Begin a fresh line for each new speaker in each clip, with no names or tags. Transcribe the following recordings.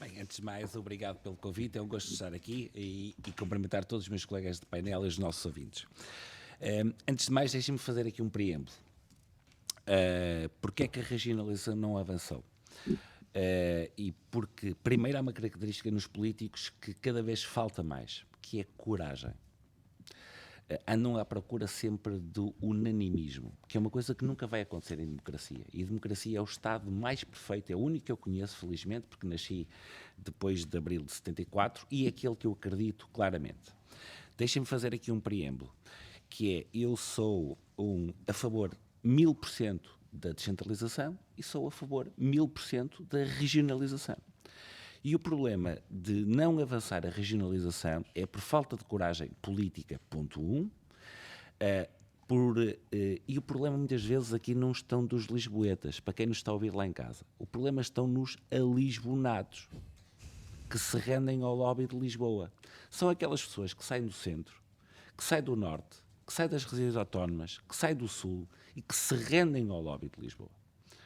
Bem, antes de mais, obrigado pelo convite. É um gosto de estar aqui e cumprimentar todos os meus colegas de painel e os nossos ouvintes. Antes de mais, deixem-me fazer aqui um preâmbulo. Porque é que a regionalização não avançou? E porque, primeiro, há uma característica nos políticos que cada vez falta mais, que é coragem. Andam à procura sempre do unanimismo, que é uma coisa que nunca vai acontecer em democracia. E a democracia é o Estado mais perfeito, é o único que eu conheço, felizmente, porque nasci depois de abril de 74, e é aquele que eu acredito claramente. Deixem-me fazer aqui um preâmbulo, que é, eu sou a favor 1000% da descentralização e sou a favor 1000% da regionalização. E o problema de não avançar a regionalização é por falta de coragem política, ponto 1, e o problema muitas vezes aqui não estão dos lisboetas, para quem nos está a ouvir lá em casa. O problema estão nos alisbonados, que se rendem ao lobby de Lisboa. São aquelas pessoas que saem do centro, que saem do norte, que saem das regiões autónomas, que saem do sul e que se rendem ao lobby de Lisboa.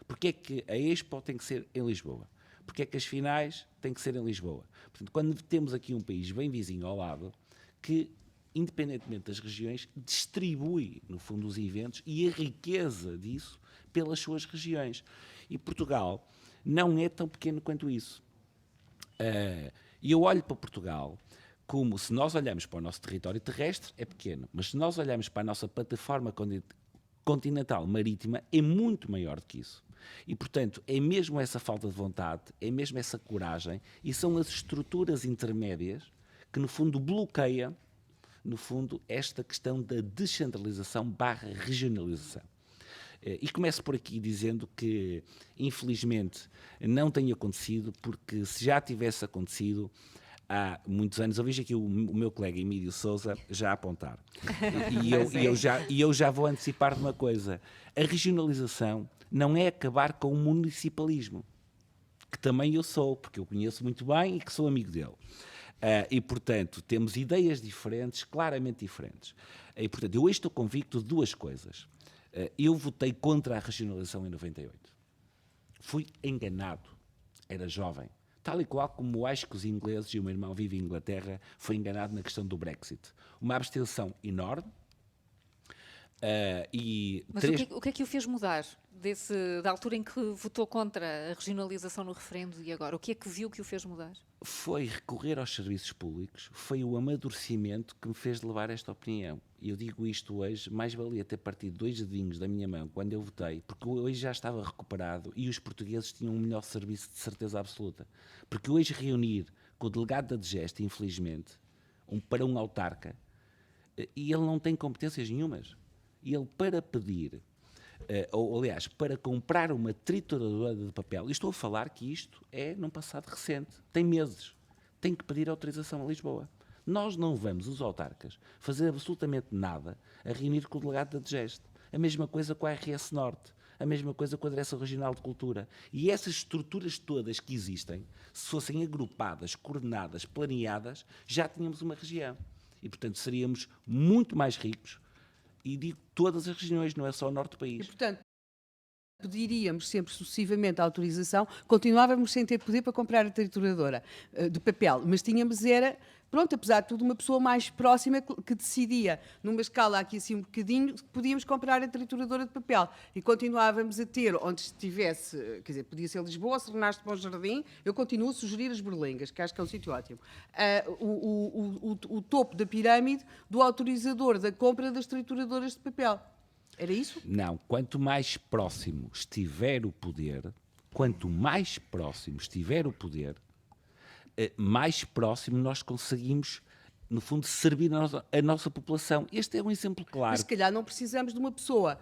Porque é que a Expo tem que ser em Lisboa? Porque é que as finais têm que ser em Lisboa? Portanto, quando temos aqui um país bem vizinho ao lado, que, independentemente das regiões, distribui, no fundo, os eventos e a riqueza disso pelas suas regiões. E Portugal não é tão pequeno quanto isso. E eu olho para Portugal como, se nós olhamos para o nosso território terrestre, é pequeno, mas se nós olhamos para a nossa plataforma continental marítima, é muito maior do que isso. E, portanto, é mesmo essa falta de vontade, é mesmo essa coragem, e são as estruturas intermédias que, no fundo, bloqueiam, no fundo, esta questão da descentralização / regionalização. E começo por aqui dizendo que, infelizmente, não tem acontecido, porque se já tivesse acontecido há muitos anos, eu vejo aqui o meu colega Emílio Sousa já a apontar. E eu já vou antecipar de uma coisa. A regionalização não é acabar com o municipalismo, que também eu sou, porque eu conheço muito bem e que sou amigo dele. E, portanto, temos ideias diferentes, claramente diferentes. E, portanto, eu hoje estou convicto de duas coisas. Eu votei contra a regionalização em 98. Fui enganado. Era jovem. Tal e qual como acho que os ingleses, e o meu irmão vive em Inglaterra, foi enganado na questão do Brexit. Uma abstenção enorme.
Mas o que é que o fez mudar da altura em que votou contra a regionalização no referendo e agora? O que é que viu que o fez mudar?
Foi recorrer aos serviços públicos, foi o amadurecimento que me fez levar a esta opinião. E eu digo isto hoje, mais valia ter partido 2 dedinhos da minha mão quando eu votei, porque hoje já estava recuperado e os portugueses tinham um melhor serviço de certeza absoluta. Porque hoje reunir com o delegado da DGEST, infelizmente, para um autarca, e ele não tem competências nenhumas. E ele, para pedir, ou aliás, para comprar uma trituradora de papel, e estou a falar que isto é num passado recente, tem meses, tem que pedir autorização a Lisboa. Nós não vamos, os autarcas, fazer absolutamente nada a reunir com o delegado da DGEST. A mesma coisa com a RS Norte, a mesma coisa com a Direção Regional de Cultura. E essas estruturas todas que existem, se fossem agrupadas, coordenadas, planeadas, já tínhamos uma região. E, portanto, seríamos muito mais ricos. E digo todas as regiões, não é só o norte do país.
E, portanto, pediríamos sempre sucessivamente a autorização, continuávamos sem ter poder para comprar a trituradora de papel, mas tínhamos era, pronto, apesar de tudo, uma pessoa mais próxima que decidia, numa escala aqui assim um bocadinho, que podíamos comprar a trituradora de papel. E continuávamos a ter, onde estivesse, quer dizer, podia ser Lisboa, Sernaste de Bom Jardim, eu continuo a sugerir as Berlengas, que acho que é um sítio ótimo. O topo da pirâmide do autorizador da compra das trituradoras de papel. Era isso?
Não. Quanto mais próximo estiver o poder, mais próximo nós conseguimos, no fundo, servir a nossa população. Este é um exemplo claro.
Mas se calhar não precisamos de uma pessoa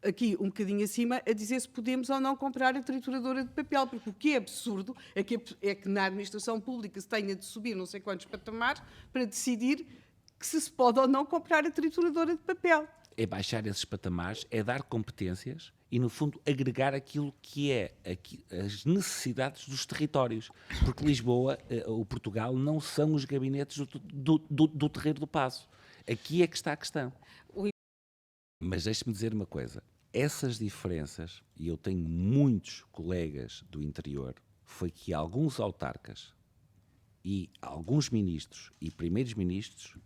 aqui um bocadinho acima a dizer se podemos ou não comprar a trituradora de papel, porque o que é absurdo é que na administração pública se tenha de subir não sei quantos patamares para decidir que se pode ou não comprar a trituradora de papel.
É baixar esses patamares, é dar competências e, no fundo, agregar aquilo que é as necessidades dos territórios. Porque Lisboa ou Portugal não são os gabinetes do Terreiro do Paço. Aqui é que está a questão. Mas deixe-me dizer uma coisa. Essas diferenças, e eu tenho muitos colegas do interior, foi que alguns autarcas e alguns ministros e primeiros ministros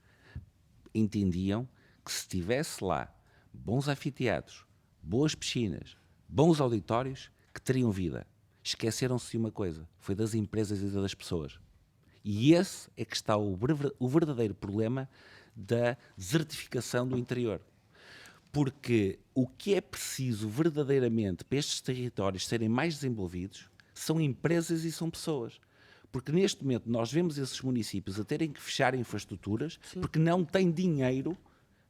entendiam que se tivesse lá bons anfiteatros, boas piscinas, bons auditórios, que teriam vida. Esqueceram-se de uma coisa, foi das empresas e das pessoas. E esse é que está o verdadeiro problema da desertificação do interior. Porque o que é preciso verdadeiramente para estes territórios serem mais desenvolvidos são empresas e são pessoas. Porque neste momento nós vemos esses municípios a terem que fechar infraestruturas porque não têm dinheiro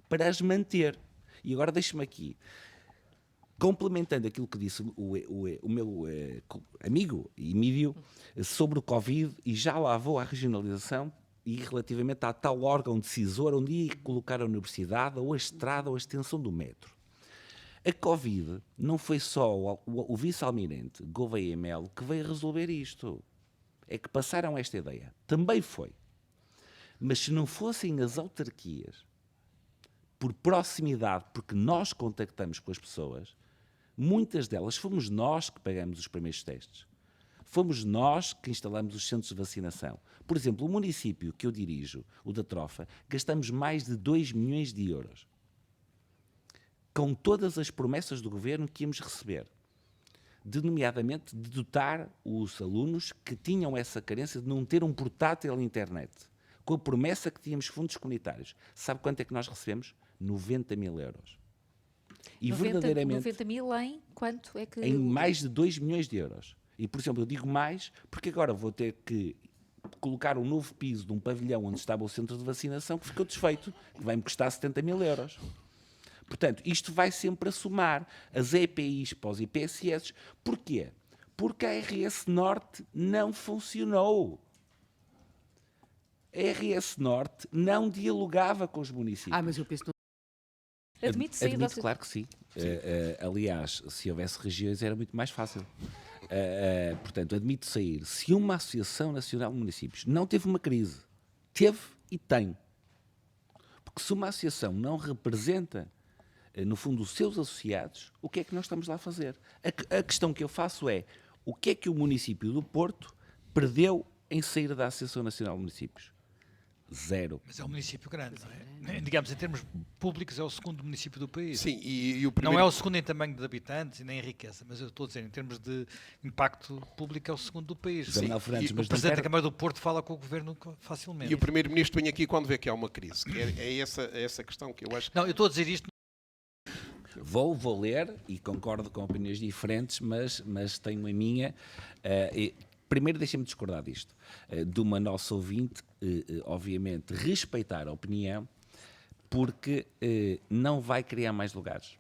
para as manter. E agora deixe-me aqui, complementando aquilo que disse o meu amigo Emílio sobre o Covid, e já lá vou à regionalização e relativamente à tal órgão decisor onde ia colocar a universidade ou a estrada ou a extensão do metro. A Covid não foi só o vice-almirante Gouveia Melo que veio resolver isto. É que passaram esta ideia. Também foi. Mas se não fossem as autarquias, por proximidade, porque nós contactamos com as pessoas, muitas delas fomos nós que pagamos os primeiros testes. Fomos nós que instalamos os centros de vacinação. Por exemplo, o município que eu dirijo, o da Trofa, gastamos mais de 2 milhões de euros. Com todas as promessas do governo que íamos receber. Nomeadamente de dotar os alunos que tinham essa carência de não ter um portátil à internet. Com a promessa que tínhamos fundos comunitários. Sabe quanto é que nós recebemos? 90 mil euros. E
90 mil em quanto é que...
Em mais de 2 milhões de euros. E, por exemplo, eu digo mais porque agora vou ter que colocar um novo piso de um pavilhão onde estava o centro de vacinação que ficou desfeito, que vai-me custar 70 mil euros. Portanto, isto vai sempre a somar as EPIs para os IPSS. Porquê? Porque a RS Norte não funcionou. A RS Norte não dialogava com os municípios.
Mas eu penso que
Admite sair da...
Claro que sim. Aliás, se houvesse regiões era muito mais fácil. Portanto, admito sair. Se uma Associação Nacional de Municípios não teve uma crise, teve e tem. Porque se uma associação não representa, no fundo, os seus associados, o que é que nós estamos lá a fazer? A questão que eu faço é, o que é que o município do Porto perdeu em sair da Associação Nacional de Municípios? Zero.
Mas é um município grande, não é? Digamos, em termos públicos, é o segundo município do país.
Sim, e o primeiro...
Não é o segundo em tamanho de habitantes e nem em riqueza, mas eu estou a dizer, em termos de impacto público, é o segundo do país.
Sim. Fernandes,
O
mas
Presidente da Câmara do Porto fala com o Governo facilmente.
E o Primeiro-Ministro vem aqui quando vê que há uma crise. É essa questão que eu acho...
Não, eu estou a dizer isto...
Vou ler, e concordo com opiniões diferentes, mas tenho a minha... Primeiro, deixem-me discordar disto. De uma nossa ouvinte, obviamente, respeitar a opinião, porque não vai criar mais lugares.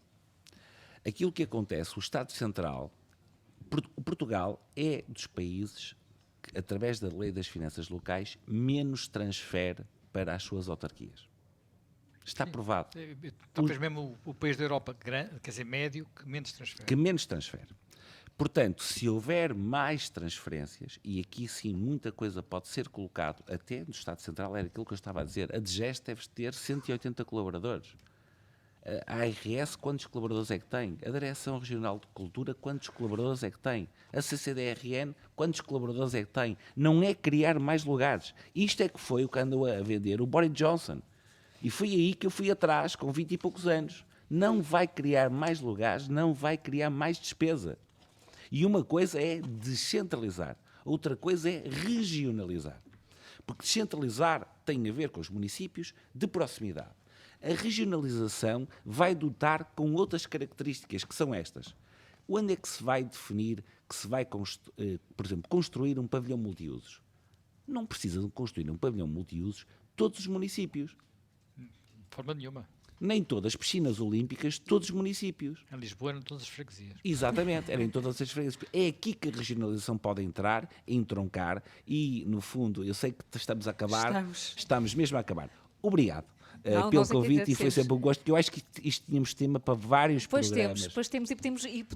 Aquilo que acontece, o Estado Central, Portugal é dos países que, através da Lei das Finanças Locais, menos transfere para as suas autarquias. Está provado.
Talvez mesmo o país da Europa, grande, quer dizer, médio, que menos transfere.
Que menos transfere. Portanto, se houver mais transferências, e aqui sim muita coisa pode ser colocado, até no Estado Central, era aquilo que eu estava a dizer, a DGES deve ter 180 colaboradores. A ARS, quantos colaboradores é que tem? A Direção Regional de Cultura, quantos colaboradores é que tem? A CCDRN, quantos colaboradores é que tem? Não é criar mais lugares. Isto é que foi o que andou a vender o Boris Johnson. E foi aí que eu fui atrás, com 20 e poucos anos. Não vai criar mais lugares, não vai criar mais despesa. E uma coisa é descentralizar, outra coisa é regionalizar. Porque descentralizar tem a ver com os municípios de proximidade. A regionalização vai dotar com outras características, que são estas. Onde é que se vai definir que se vai, por exemplo, construir um pavilhão multiusos? Não precisa de construir um pavilhão multiusos todos os municípios.
De forma nenhuma.
Nem todas as piscinas olímpicas, todos os municípios.
Em Lisboa eram todas as freguesias.
Exatamente, eram em todas as freguesias. É aqui que a regionalização pode entrar, entroncar e, no fundo, eu sei que estamos a acabar. Estamos mesmo a acabar. Obrigado pelo convite e foi sempre um gosto, porque eu acho que isto tínhamos tema para vários programas.
Pois temos e